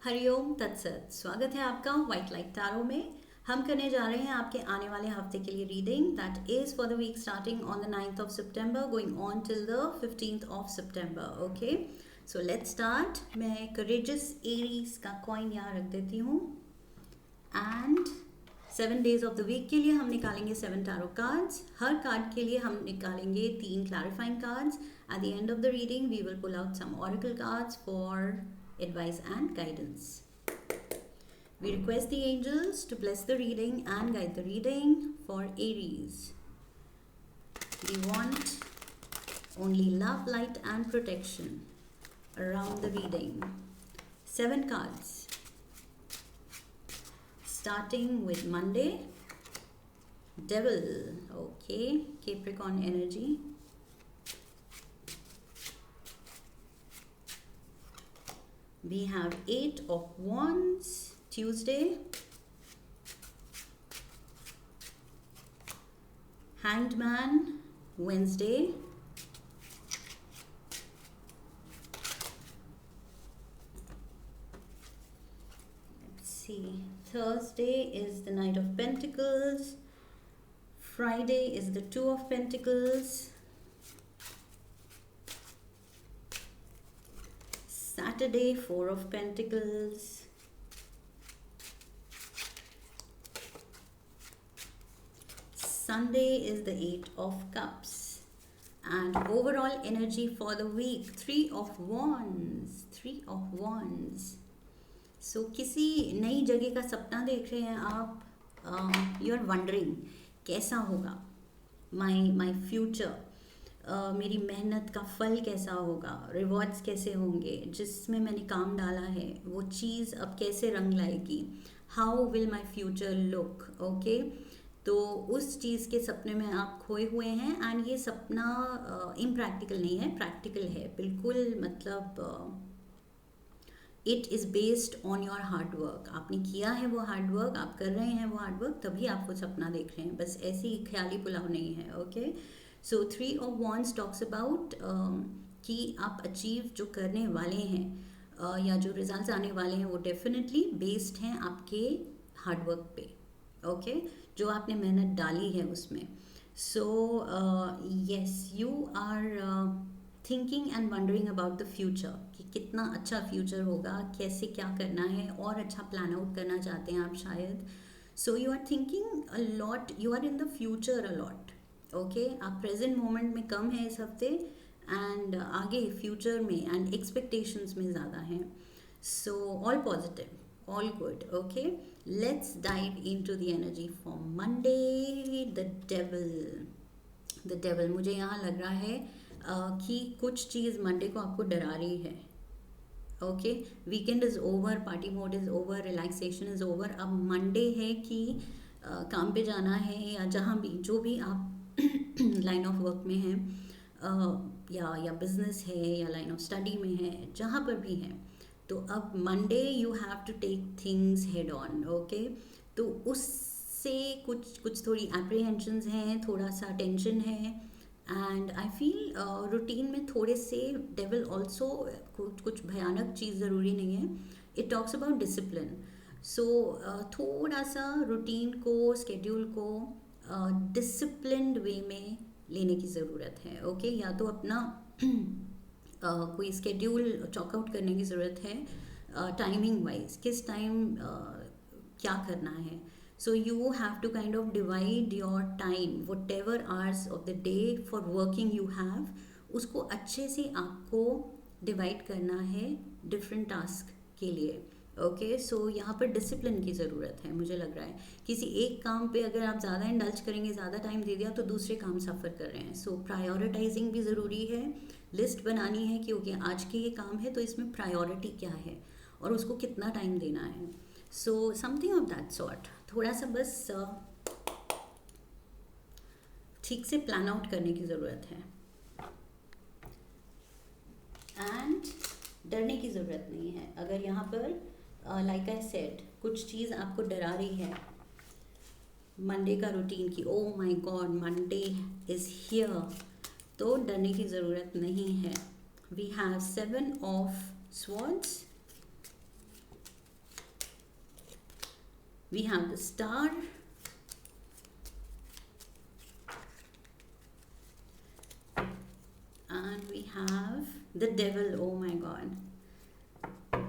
हरिओम तत्सत। स्वागत है आपका व्हाइट लाइट टैरो में। हम करने जा रहे हैं आपके आने वाले हफ्ते के लिए reading that is for the week starting on the 9th of September going on till the 15th of September. Okay, so let's start. मैं करेजियस एरीज का कॉइन यहाँ रख देती हूँ and 7 days of the week के लिए हम निकालेंगे 7 टैरो कार्ड्स। हर कार्ड के लिए हम निकालेंगे 3 clarifying cards. At the end of the reading we will pull out some oracle cards for advice and guidance. We request the angels to bless the reading and guide the reading for Aries. We want only love, light and protection around the reading. 7 cards. Starting with Monday, Devil. Okay, Capricorn energy. We have 8 of Wands, Tuesday. Hanged Man, Wednesday. Let's see. Thursday is the Knight of Pentacles. Friday is the Two of Pentacles. Saturday, 4 of Pentacles. Sunday is the 8 of Cups. And overall energy for the week, 3 of Wands. 3 of Wands. So किसी नई जगह का सपना देख रहे हैं आप. You are wondering कैसा होगा my future. मेरी मेहनत का फल कैसा होगा, रिवॉर्ड्स कैसे होंगे, जिसमें मैंने काम डाला है वो चीज़ अब कैसे रंग लाएगी, how will my future look. Okay, तो उस चीज़ के सपने में आप खोए हुए हैं एंड ये सपना इम्प्रैक्टिकल नहीं है, प्रैक्टिकल है बिल्कुल. मतलब it is based on your hard work. आपने किया है वो हार्ड वर्क, आप कर रहे हैं वो हार्ड वर्क, तभी आप वो सपना देख रहे हैं. बस ऐसे ही ख्याली पुलाव नहीं है. Okay, so 3 of Wands talks about कि आप अचीव जो करने वाले हैं या जो रिजल्ट्स आने वाले हैं वो डेफिनेटली बेस्ड हैं आपके हार्डवर्क पे. ओके, जो आपने मेहनत डाली है उसमें. So yes, you are thinking and wondering about the future कि कितना अच्छा फ्यूचर होगा, कैसे क्या करना है, और अच्छा प्लान आउट करना चाहते हैं आप शायद. So you are thinking a lot, you are in the future a lot. Okay, आप प्रेजेंट मोमेंट में कम है इस हफ्ते एंड आगे फ्यूचर में एंड एक्सपेक्टेशंस में ज़्यादा हैं. So all positive, all good. Okay, let's dive into the energy for Monday. The devil. The devil, मुझे यहाँ लग रहा है कि कुछ चीज़ मंडे को आपको डरा रही है. Okay, weekend is over, party mode is over, relaxation is over. अब मंडे है कि काम पे जाना है या जहाँ भी जो भी आप लाइन ऑफ वर्क में हैं या बिजनेस है या लाइन ऑफ स्टडी में है, जहाँ पर भी हैं, तो अब Monday you have to take things head on. Okay, तो उससे कुछ थोड़ी एप्रीहेंशंस हैं, थोड़ा सा टेंशन है एंड आई फील रूटीन में थोड़े से डेविल ऑल्सो, कुछ भयानक चीज़ ज़रूरी नहीं है. It talks about discipline. So थोड़ा सा रूटीन को, स्केड्यूल को डिसिप्लिन्ड वे में लेने की ज़रूरत है. ओके, या तो अपना कोई स्केड्यूल चॉकआउट करने की ज़रूरत है टाइमिंग वाइज, किस टाइम क्या करना है. So you have to kind of divide your time, whatever hours of the day for working you have, उसको अच्छे से आपको डिवाइड करना है डिफरेंट टास्क के लिए. ओके, सो यहाँ पर डिसिप्लिन की ज़रूरत है. मुझे लग रहा है किसी एक काम पे अगर आप ज़्यादा इंडल्ज करेंगे, ज़्यादा टाइम दे दिया, तो दूसरे काम सफ़र कर रहे हैं. सो प्रायोरिटाइजिंग भी ज़रूरी है. लिस्ट बनानी है कि ओके आज के ये काम है तो इसमें प्रायोरिटी क्या है और उसको कितना टाइम देना है. So something of that sort. थोड़ा सा बस ठीक से प्लान आउट करने की ज़रूरत है एंड डरने की ज़रूरत नहीं है. अगर यहाँ पर लाइक आई सेड कुछ चीज़ आपको डरा रही है मंडे का रूटीन की, oh my god Monday is here, तो डरने की ज़रूरत नहीं है. We have 7 of swords, We have the Star, and we have the Devil. Oh my God.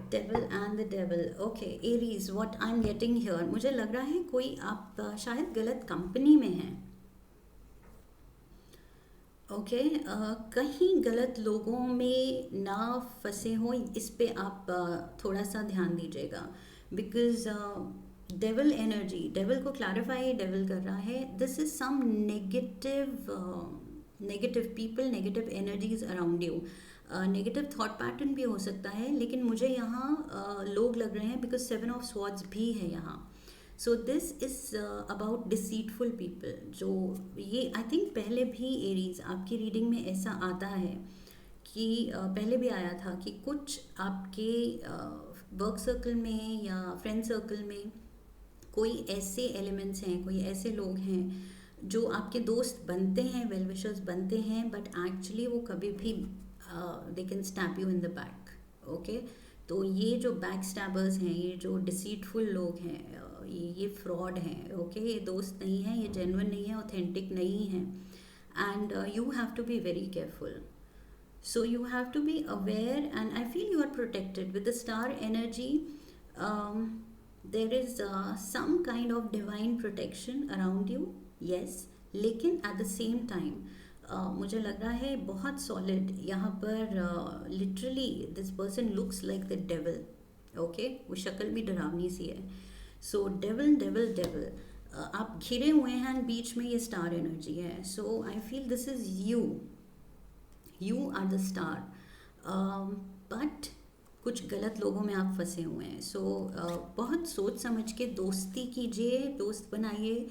Devil and the Devil. Okay, Aries, what I'm getting here, मुझे लग रहा है कोई आप शायद गलत कंपनी में हैं. ओके, कहीं गलत लोगों में ना फंसे हो, इस पे आप थोड़ा सा ध्यान दीजिएगा. बिकॉज डेविल एनर्जी, डेविल को क्लैरिफाई डेविल कर रहा है. This is some negative people, negative energies around you. Negative thought pattern भी हो सकता है, लेकिन मुझे यहाँ लोग लग रहे हैं बिकॉज 7 ऑफ स्वॉर्ड्स भी है यहाँ. सो this is about deceitful people. जो ये आई थिंक पहले भी एरीज आपकी रीडिंग में ऐसा आता है कि पहले भी आया था कि कुछ आपके वर्क सर्कल में या फ्रेंड सर्कल में कोई ऐसे एलिमेंट्स हैं, कोई ऐसे लोग हैं जो आपके दोस्त बनते हैं, वेल विशर्स बनते हैं, बट एक्चुअली वो कभी भी they can stab you in the back. Okay, तो ये जो बैक स्टैबर्स हैं, ये जो डिसीटफुल लोग हैं, ये फ्रॉड हैं. ओके, ये दोस्त नहीं है, ये जेन्युइन नहीं है, ऑथेंटिक नहीं है. And you have to be very careful. So you have to be aware, and I feel you are protected with the star energy. There is some kind of divine protection around you, yes. लेकिन at the same time मुझे लग रहा है बहुत solid यहाँ पर. Literally this person looks like the devil. Okay, वो शक्ल भी डरावनी सी है. So devil, devil, devil. आप घिरे हुए हैं, बीच में ये star energy है. So I feel this is you. You are the star, but कुछ गलत लोगों में आप फंसे हुए हैं. सो बहुत सोच समझ के दोस्ती कीजिए, दोस्त बनाइए.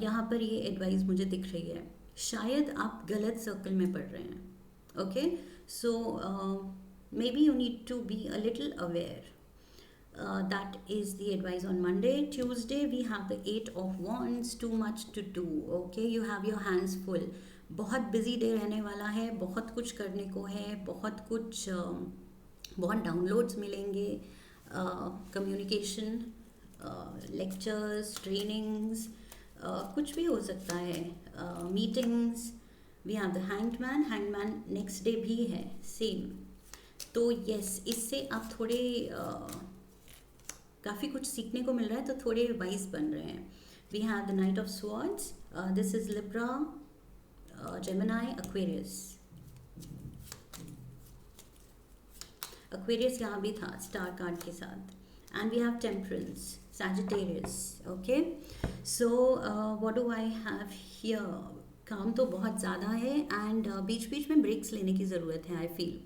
यहाँ पर ये एडवाइस मुझे दिख रही है. शायद आप गलत सर्कल में पड़ रहे हैं. Okay, so maybe you need to be a little aware. That is the advice on Monday. Tuesday we have the 8 of Wands. Too much to do. Okay, you have your hands full. बहुत busy day रहने वाला है, बहुत कुछ करने को है, बहुत डाउनलोड्स मिलेंगे, कम्युनिकेशन, लेक्चर्स, ट्रेनिंग्स, कुछ भी हो सकता है, meetings. We have the hangman next day भी है सेम. तो यस, इससे आप थोड़े काफ़ी कुछ सीखने को मिल रहा है, तो थोड़े वाइज बन रहे हैं. We have the knight of swords. This is Libra, Gemini, Aquarius यहाँ भी था स्टार कार्ड के साथ. And we have temperance, Sagittarius. Okay, so what do I have here. काम तो बहुत ज़्यादा है, एंड बीच बीच में ब्रेक्स लेने की ज़रूरत है. आई फील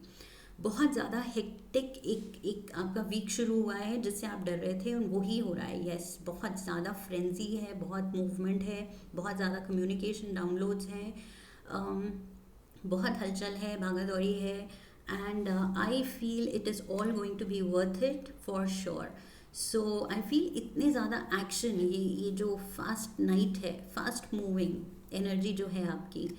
बहुत ज़्यादा हेक्टिक एक आपका वीक शुरू हुआ है जिससे आप डर रहे थे, और वही हो रहा है. यस, बहुत ज़्यादा फ्रेंजी है, बहुत मूवमेंट है, बहुत ज़्यादा कम्युनिकेशन डाउनलोड्स हैं, बहुत हलचल है, भागा दौड़ी है. And I feel it is all going to be worth it for sure. So I feel इतने ज़्यादा एक्शन, ये जो फास्ट नाइट है, फास्ट मूविंग एनर्जी जो है आपकी,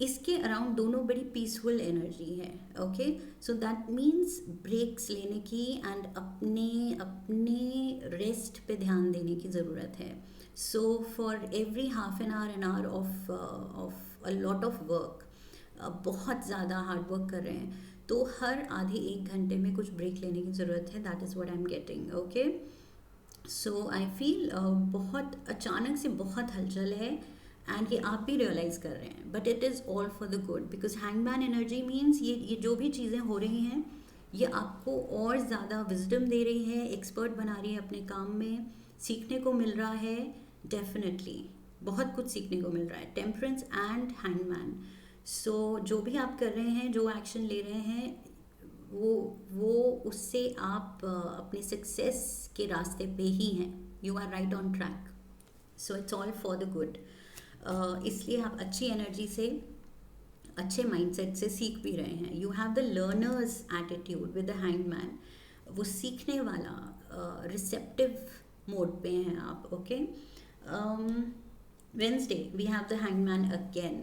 इसके अराउंड दोनों बड़ी पीसफुल एनर्जी है. Okay, so that means breaks लेने की एंड अपने रेस्ट पे ध्यान देने की ज़रूरत है. So for every half an hour of a lot of work, बहुत ज़्यादा हार्ड वर्क कर रहे हैं, तो हर आधे 1 घंटे में कुछ ब्रेक लेने की ज़रूरत है. That is what I am getting. Okay, so I feel बहुत अचानक से बहुत हलचल है, एंड ये आप भी रियलाइज़ कर रहे हैं, but it is all for the good. Because hangman energy means ये जो भी चीज़ें हो रही हैं, ये आपको और ज़्यादा विजडम दे रही है, एक्सपर्ट बना रही है अपने काम में, सीखने को मिल रहा है. डेफिनेटली बहुत कुछ सीखने को मिल रहा है. Temperance and hangman. सो जो भी आप कर रहे हैं, जो एक्शन ले रहे हैं, वो उससे आप अपने सक्सेस के रास्ते पे ही हैं. You are right on track. So it's all for the good. इसलिए आप अच्छी एनर्जी से, अच्छे माइंडसेट से सीख भी रहे हैं. You have the learner's attitude with the hangman. वो सीखने वाला, रिसेप्टिव मोड पे हैं आप. Okay, Wednesday we have the hangman again.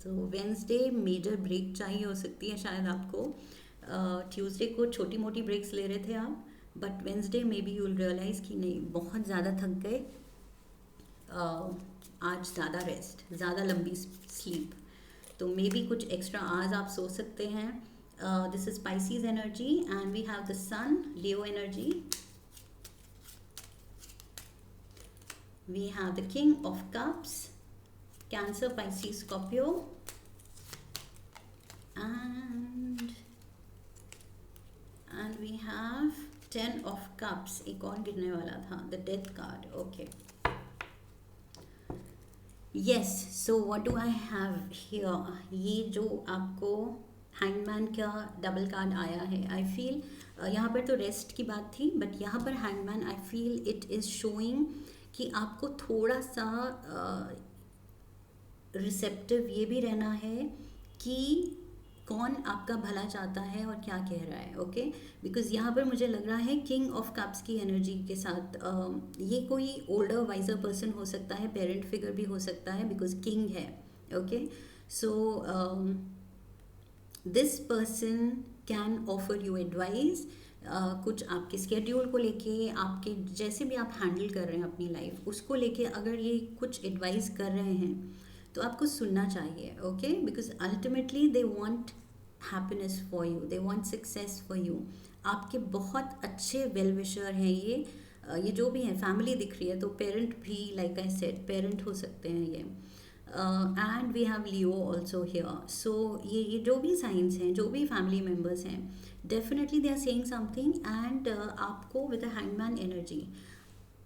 तो वेंसडे मेजर ब्रेक चाहिए हो सकती है शायद आपको. ट्यूसडे को छोटी मोटी ब्रेक्स ले रहे थे आप, but Wednesday maybe you will realise कि नहीं, बहुत ज़्यादा थक गए, आज ज़्यादा रेस्ट, ज़्यादा लंबी स्लीप, तो मे बी कुछ एक्स्ट्रा आवर्स आप सो सकते हैं. This is Pisces energy and we have the sun, Leo energy. We have the King of Cups, Cancer, Pisces, Scorpio, and we have Ten of Cups. एक और गिरने वाला था, the Death card. Okay. Yes. So what do I have here? ये जो आपको hangman का double card आया है, आई फील यहाँ पर तो रेस्ट की बात थी, बट यहाँ पर hangman, I feel it is showing कि आपको थोड़ा सा रिसेप्टिव ये भी रहना है कि कौन आपका भला चाहता है और क्या कह रहा है. ओके, बिकॉज यहाँ पर मुझे लग रहा है किंग ऑफ कप्स की एनर्जी के साथ ये कोई ओल्डर वाइजर पर्सन हो सकता है, पेरेंट फिगर भी हो सकता है, बिकॉज किंग है. Okay, so this person can offer you advice. कुछ आपके स्केड्यूल को लेके, आपके जैसे भी आप हैंडल कर रहे हैं अपनी लाइफ, उसको लेके अगर ये कुछ एडवाइस कर रहे हैं तो आपको सुनना चाहिए. Okay, because ultimately they want happiness for you, they want success for you. आपके बहुत अच्छे वेल विशर हैं ये जो भी है. फैमिली दिख रही है तो पेरेंट भी, लाइक आई सेड, पेरेंट हो सकते हैं ये. And we have Leo also here. So ये जो भी साइंस हैं, जो भी फैमिली मेम्बर्स हैं, definitely they are saying something. And आपको विद द हैंगमैन एनर्जी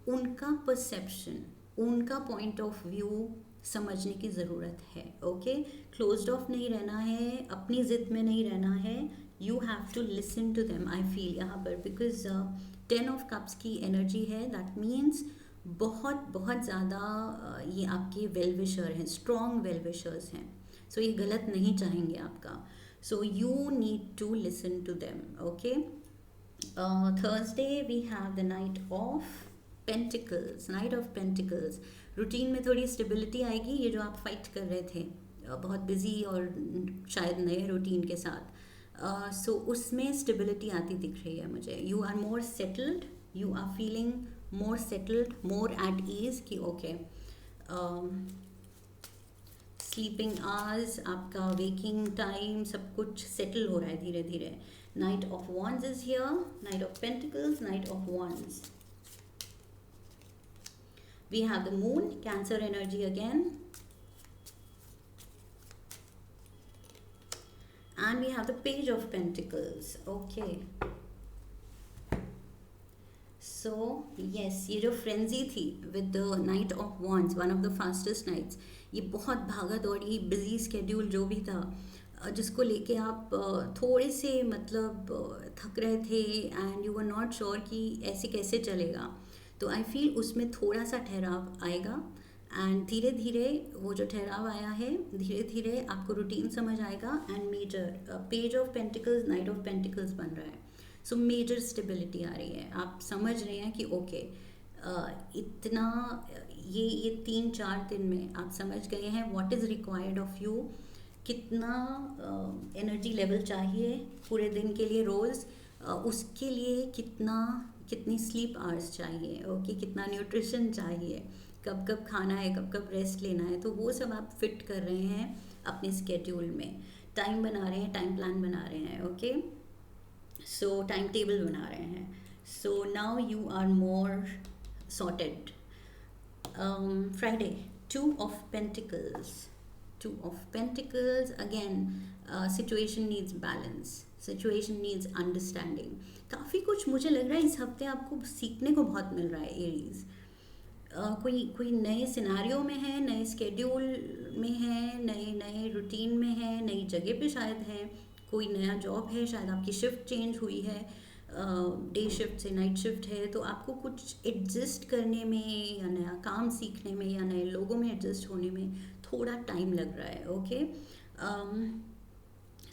उनका परसेप्शन, उनका पॉइंट ऑफ व्यू समझने की ज़रूरत है. ओके, क्लोज्ड ऑफ नहीं रहना है, अपनी ज़िद में नहीं रहना है. You have to listen to them, I feel यहाँ पर, बिकॉज 10 ऑफ कप्स की एनर्जी है. दैट मीन्स बहुत बहुत ज़्यादा ये आपके वेल विशर हैं, स्ट्रॉन्ग वेल विशर्स हैं. सो ये गलत नहीं चाहेंगे आपका. So you need to listen to them. Okay, Thursday we have the knight of pentacles. Knight of pentacles, routine में थोड़ी स्टेबिलिटी आएगी. ये जो आप फाइट कर रहे थे बहुत बिजी और शायद नए रूटीन के साथ, सो उसमें स्टेबिलिटी आती दिख रही है मुझे. You are more settled, you are feeling more settled, more at ease कि ओके, स्लीपिंग आवर्स, आपका वेकिंग टाइम, सब कुछ सेटल हो रहा है धीरे धीरे. Knight of wands is here, knight of pentacles, knight of wands. We have the moon, Cancer energy again. And we have the Page of Pentacles. Okay. So, yes, ये जो frenzy थी with the Knight of Wands, one of the fastest nights, ये बहुत भागा दौड़ी, busy schedule जो भी था, जिसको लेके आप थोड़े से मतलब थक रहे थे and you were not sure कि ऐसे कैसे चलेगा. तो आई फील उसमें थोड़ा सा ठहराव आएगा. एंड धीरे धीरे वो जो ठहराव आया है, धीरे धीरे आपको रूटीन समझ आएगा. And major page of pentacles, knight of pentacles बन रहा है. सो मेजर स्टेबिलिटी आ रही है. आप समझ रहे हैं कि ओके, इतना ये 3-4 दिन में आप समझ गए हैं what is required of you. कितना एनर्जी लेवल चाहिए पूरे दिन के लिए रोज़, उसके लिए कितनी स्लीप आवर्स चाहिए. ओके, कितना न्यूट्रिशन चाहिए, कब कब खाना है, कब कब रेस्ट लेना है. तो वो सब आप फिट कर रहे हैं अपने स्केड्यूल में. टाइम बना रहे हैं, टाइम प्लान बना रहे हैं. ओके, सो टाइम टेबल बना रहे हैं. So now you are more sorted. Friday, 2 of Pentacles. 2 of Pentacles again. Situation needs balance, situation needs understanding. काफ़ी कुछ मुझे लग रहा है इस हफ्ते आपको सीखने को बहुत मिल रहा है एरीज. कोई नए सिनारियो में है, नए स्केड्यूल में है, नए रूटीन में है, नई जगह पे शायद है, कोई नया जॉब है, शायद आपकी शिफ्ट चेंज हुई है, डे शिफ्ट से नाइट शिफ्ट है. तो आपको कुछ एडजस्ट करने में या नया काम सीखने में या नए लोगों में एडजस्ट होने में थोड़ा टाइम लग रहा है. ओके,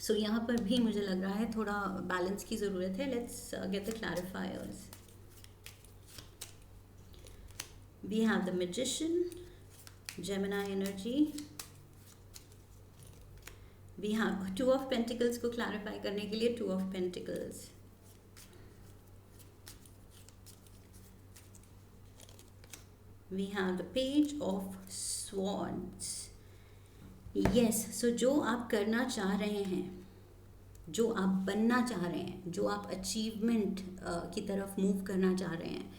सो यहाँ पर भी मुझे लग रहा है थोड़ा बैलेंस की ज़रूरत है. Let's get the clarifiers. We have the magician, Gemini energy. We have 2 of Pentacles को क्लैरिफाई करने के लिए 2 of Pentacles. We have the page of swords. Yes, so जो आप करना चाह रहे हैं, जो आप बनना चाह रहे हैं, जो आप अचीवमेंट की तरफ मूव करना चाह रहे हैं,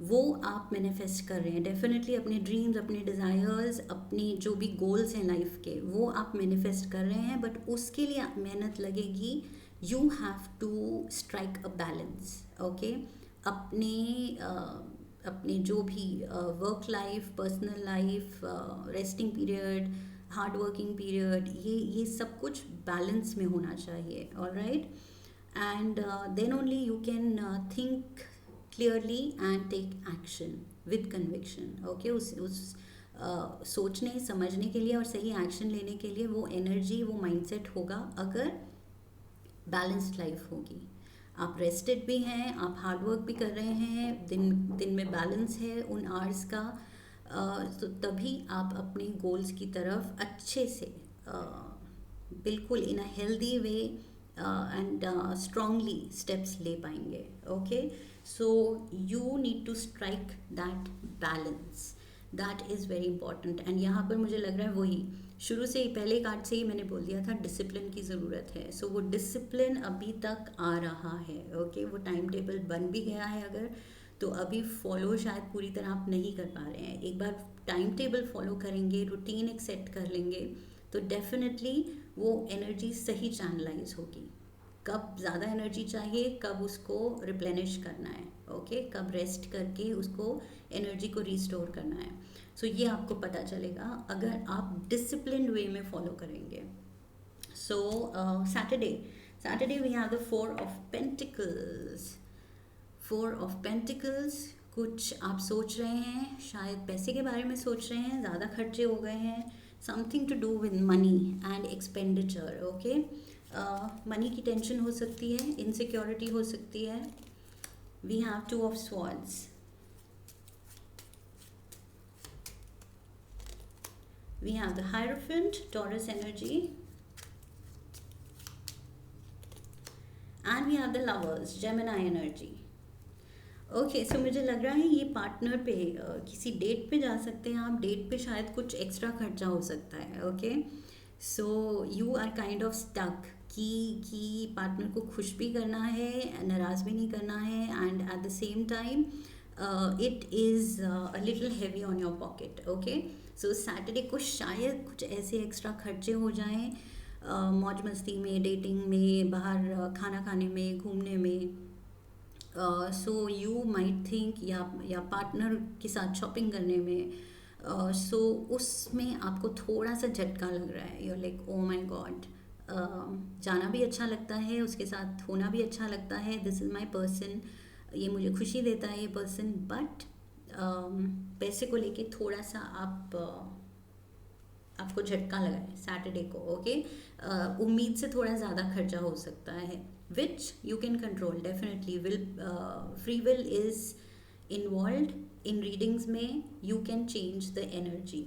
वो आप मैनिफेस्ट कर रहे हैं। डेफिनेटली अपने ड्रीम्स, अपने डिज़ायर्स, अपने जो भी गोल्स हैं लाइफ के, वो आप मैनिफेस्ट कर रहे हैं, बट उसके लिए मेहनत लगेगी। You have to strike a balance, okay. अपने अपने जो भी work life, personal life, resting period, hard working period, ये सब कुछ बैलेंस में होना चाहिए, alright. And then only you can think clearly and take action with conviction, okay. उस सोचने समझने के लिए और सही एक्शन लेने के लिए वो एनर्जी, वो माइंडसेट होगा अगर बैलेंस्ड लाइफ होगी। आप रेस्टेड भी हैं, आप हार्ड वर्क भी कर रहे हैं, दिन में बैलेंस है उन आवर्स का, तो तभी आप अपने गोल्स की तरफ अच्छे से बिल्कुल in a healthy way and strongly steps ले पाएंगे, okay. So you need to strike that balance, that is very important. And यहाँ पर मुझे लग रहा है वही शुरू से ही, पहले कार्ड से ही मैंने बोल दिया था, डिसिप्लिन की ज़रूरत है। सो वो डिसिप्लिन अभी तक आ रहा है, ओके। वो टाइम टेबल बन भी गया है अगर, तो अभी फॉलो शायद पूरी तरह आप नहीं कर पा रहे हैं। एक बार टाइम टेबल फॉलो करेंगे, रूटीन एक सेट कर लेंगे, तो डेफिनेटली वो एनर्जी सही चैनलाइज होगी। कब ज़्यादा एनर्जी चाहिए, कब उसको रिप्लेनिश करना है, ओके, कब रेस्ट करके उसको एनर्जी को रिस्टोर करना है। सो ये आपको पता चलेगा अगर आप डिसिप्लिन्ड वे में फॉलो करेंगे। So Saturday we have the 4 of pentacles. 4 of pentacles, कुछ आप सोच रहे हैं, शायद पैसे के बारे में सोच रहे हैं, ज़्यादा खर्चे हो गए हैं, something to do with money and expenditure, okay. Money की टेंशन हो सकती है, इनसिक्योरिटी हो सकती है। We have 2 of swords. We have the Hierophant, Taurus energy, and we have the Lovers, Gemini energy. Okay, so मुझे लग रहा है ये पार्टनर पे किसी डेट पे जा सकते हैं आप, डेट पे शायद कुछ एक्स्ट्रा खर्चा हो सकता है, okay. So you are kind of stuck कि पार्टनर को खुश भी करना है, नाराज़ भी नहीं करना है, and at the same time it is a little heavy on your pocket, okay. So Saturday को शायद कुछ ऐसे एक्स्ट्रा खर्चे हो जाएं, मौज मस्ती में, डेटिंग में, बाहर खाना खाने में, घूमने में। सो यू माइट थिंक, या पार्टनर के साथ शॉपिंग करने में, सो उसमें आपको थोड़ा सा झटका लग रहा है। You are like, oh my god, जाना भी अच्छा लगता है, उसके साथ होना भी अच्छा लगता है, दिस इज़ माई पर्सन, ये मुझे खुशी देता है ये पर्सन, बट पैसे को लेके थोड़ा सा आपको झटका लगा है सैटरडे को, ओके। उम्मीद से थोड़ा ज़्यादा खर्चा हो सकता है, which you can control definitely. Free will is involve in readings में, you can change the energy.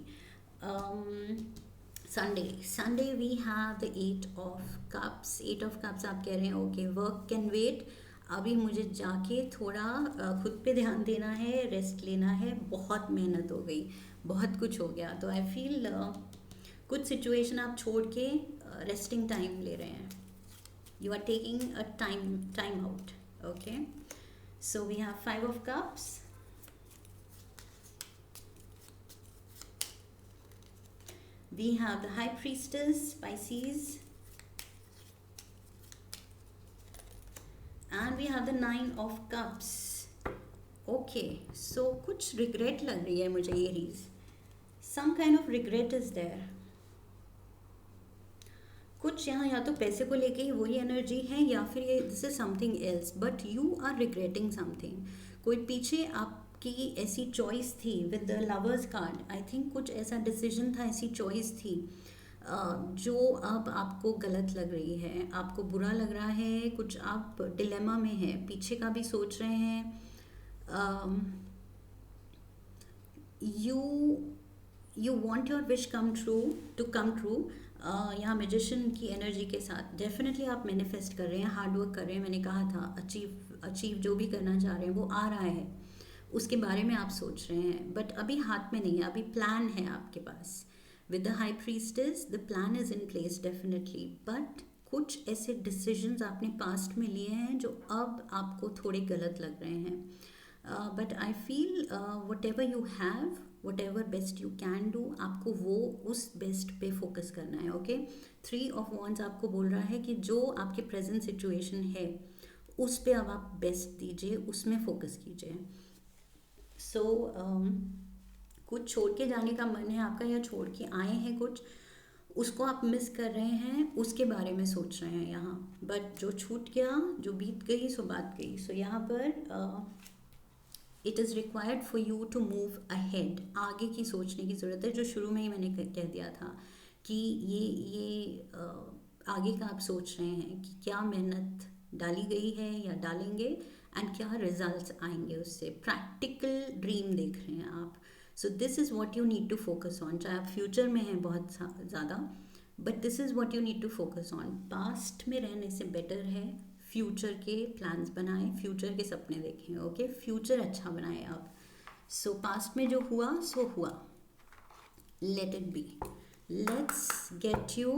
Sunday we have the 8 of cups. 8 of cups आप कह रहे हैं, ओके, वर्क कैन वेट, अभी मुझे जाके थोड़ा खुद पे ध्यान देना है, रेस्ट लेना है, बहुत मेहनत हो गई, बहुत कुछ हो गया, तो आई फील कुछ सिचुएशन आप छोड़ के रेस्टिंग टाइम ले रहे हैं, you are taking a time out, okay. So we have 5 of cups, we have the high priestess, Pisces, and we have the 9 of cups. Okay, so कुछ regret लग रही है मुझे ये रीज, some kind of regret is there. कुछ यहाँ या तो पैसे को लेके ही वही एनर्जी है, या फिर ये this is something else, but you are regretting something. कोई पीछे आपकी ऐसी चॉइस थी with the lovers card, I think कुछ ऐसा डिसीजन था, ऐसी चॉइस थी जो अब आपको गलत लग रही है, आपको बुरा लग रहा है, कुछ आप डिलेमा में हैं, पीछे का भी सोच रहे हैं, you want your wish come true. यहाँ मैजिशियन की एनर्जी के साथ डेफिनेटली आप मैनिफेस्ट कर रहे हैं, हार्ड वर्क कर रहे हैं, मैंने कहा था अचीव जो भी करना चाह रहे हैं वो आ रहा है, उसके बारे में आप सोच रहे हैं, बट अभी हाथ में नहीं है, अभी प्लान है आपके पास। With the high priestess the plan is in place definitely, but कुछ ऐसे डिसीजंस आपने पास्ट में लिए हैं जो अब आपको थोड़े गलत लग रहे हैं। But I feel what ever you have, what ever best you can do, आपको वो उस बेस्ट पे फोकस करना है। ओके, 3 ऑफ वॉन्ड्स आपको बोल रहा है कि जो आपके प्रेजेंट सिचुएशन है उस पे अब आप बेस्ट दीजिए, उसमें फोकस कीजिए। सो कुछ छोड़ के जाने का मन है आपका, या छोड़ के आए हैं कुछ, उसको आप मिस कर रहे हैं, उसके बारे में सोच रहे हैं यहाँ। बट जो छूट गया, जो बीत गई सो बात गई। सो यहाँ पर it is required for you to move ahead, आगे की सोचने की ज़रूरत है, जो शुरू में ही मैंने कह दिया था कि ये आगे का आप सोच रहे हैं कि क्या मेहनत डाली गई है या डालेंगे, एंड क्या रिजल्ट्स आएंगे उससे। प्रैक्टिकल ड्रीम देख रहे हैं आप। So this is what you need to focus on, चाहे आप फ्यूचर में हैं बहुत ज़्यादा, but this is what you need to focus on. Past में रहने से बेटर है फ्यूचर के प्लान्स बनाएं, फ्यूचर के सपने देखें। ओके, फ्यूचर अच्छा बनाएं आप। सो पास्ट में जो हुआ सो हुआ, let it be. Let's get you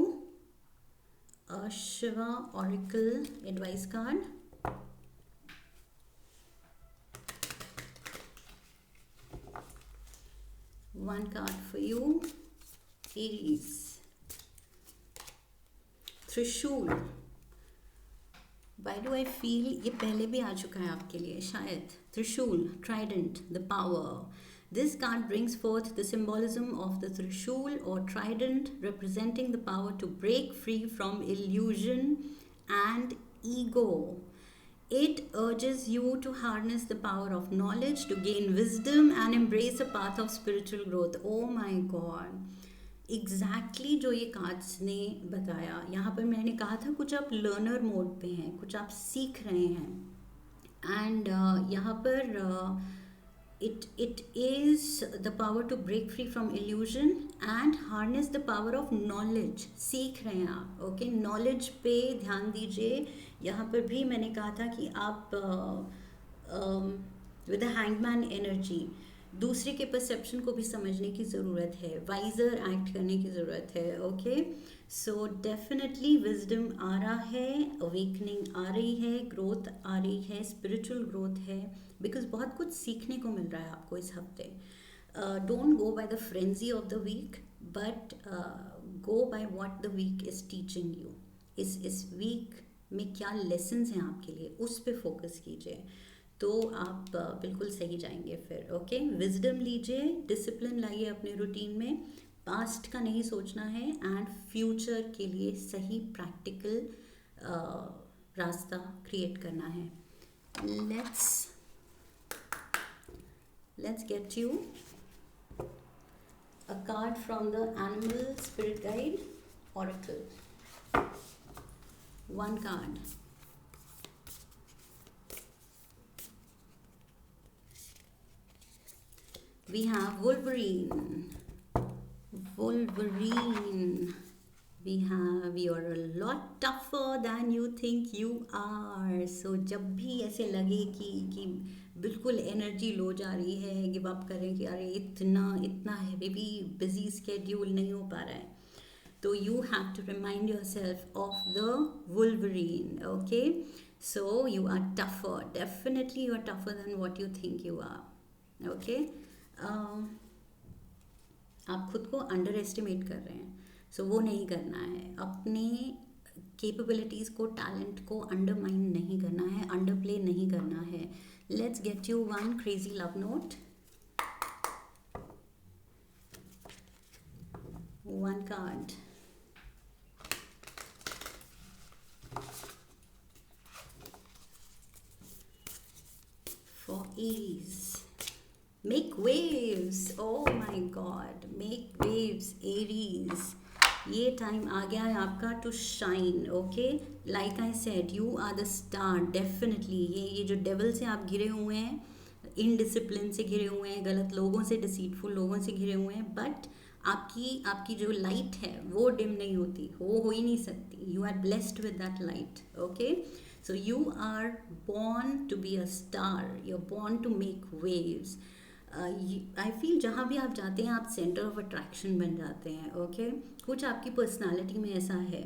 a Shiva Oracle advice card. One card for you, Aries. Trishul. Why do I feel ये पहले भी आ चुका है आपके लिए शायद। Trishul, Trident, the power. This card brings forth the symbolism of the Trishul or trident, representing the power to break free from illusion and ego. It urges you to harness the power of knowledge to gain wisdom and embrace a path of spiritual growth. Oh my God! Exactly जो ये cards ने बताया। यहाँ पर मैंने कहा था कुछ आप लर्नर मोड पे हैं, कुछ आप सीख रहे हैं, एंड यहाँ पर it is the power to break free from illusion and harness the power of knowledge. सीख रहे हैं आप। ओके, नॉलेज पे ध्यान दीजिए। यहाँ पर भी मैंने कहा था कि आप विद हैंगमैन एनर्जी दूसरे के परसेप्शन को भी समझने की ज़रूरत है, वाइजर एक्ट करने की ज़रूरत है। ओके, सो डेफिनेटली विजडम आ रहा है, अवेकनिंग आ रही है, ग्रोथ आ रही है, स्पिरिचुअल ग्रोथ है, बिकॉज बहुत कुछ सीखने को मिल रहा है आपको इस हफ्ते। Don't go by the frenzy of the week, but go by what the week is teaching you. इस वीक में क्या लेसन्स हैं आपके लिए, उस पर फोकस कीजिए, तो आप बिल्कुल सही जाएंगे फिर। ओके, विजडम लीजिए, डिसिप्लिन लाइए अपने रूटीन में, पास्ट का नहीं सोचना है, एंड फ्यूचर के लिए सही प्रैक्टिकल रास्ता क्रिएट करना है। Let's get you a card from the Animal Spirit Guide Oracle. One card. We have Wolverine. We have you're a lot tougher than you think you are. So जब भी ऐसे लगे कि बिल्कुल एनर्जी लो जा रही है, गिव अप करें कि अरे इतना हैवी बिजी स्केड्यूल नहीं हो पा रहा है, तो you have to remind yourself of the wolverine. Okay, so you are tougher, definitely you are tougher than what you think you are. Okay, आप खुद को अंडर एस्टिमेट कर रहे हैं, सो वो नहीं करना है। अपने कैपेबिलिटीज़ को, टैलेंट को अंडरमाइन नहीं करना है, अंडर प्ले नहीं करना है। Let's get you one crazy love note. One card for Aries. Make waves. Oh my God. Make waves, Aries. ये टाइम आ गया है आपका to shine. Okay, like I said, you are the star definitely. ये जो devil से आप घिरे हुए हैं, इनडिसिप्लिन से घिरे हुए हैं, गलत लोगों से, डिसीटफुल लोगों से घिरे हुए हैं, बट आपकी जो लाइट है वो डिम नहीं होती, वो हो ही नहीं सकती। You are blessed with that light. Okay, So you are born to be a star. You're born to make waves. I feel जहाँ भी आप जाते हैं आप सेंटर ऑफ अट्रैक्शन बन जाते हैं. ओके, कुछ आपकी पर्सनालिटी में ऐसा है.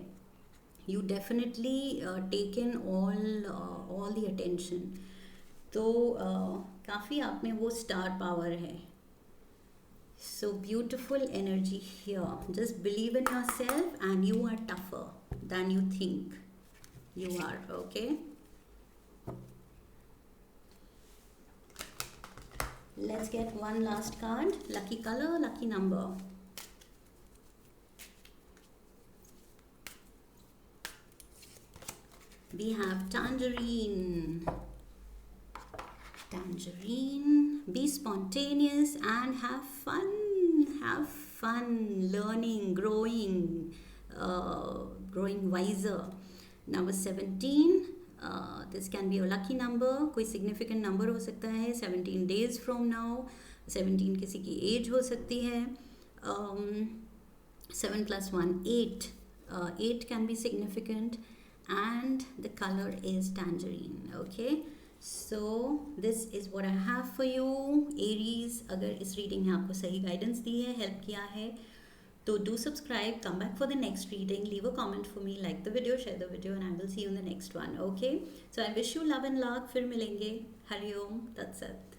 You definitely take in all the attention. तो काफ़ी आप में वो स्टार पावर है. So beautiful energy here. Just believe in yourself and you are tougher than you think you are. Okay. Let's get one last card. Lucky color, lucky number. We have tangerine. Tangerine. Be spontaneous and have fun. Have fun learning, growing, growing wiser. Number 17. This can be a lucky number. कोई significant number हो सकता है. 17 days from now. 17 किसी की age हो सकती है. 7 plus 1, 8. 8 can be significant. And the color is tangerine. Okay. So this is what I have for you. Aries, अगर इस reading में आपको सही guidance दी है, help किया है, तो do subscribe, come back for the next reading, leave a comment for me, like the video, share the video, and I will see you in the next one. Okay. So I wish you love and luck. फिर मिलेंगे. हरिओम तत्सत.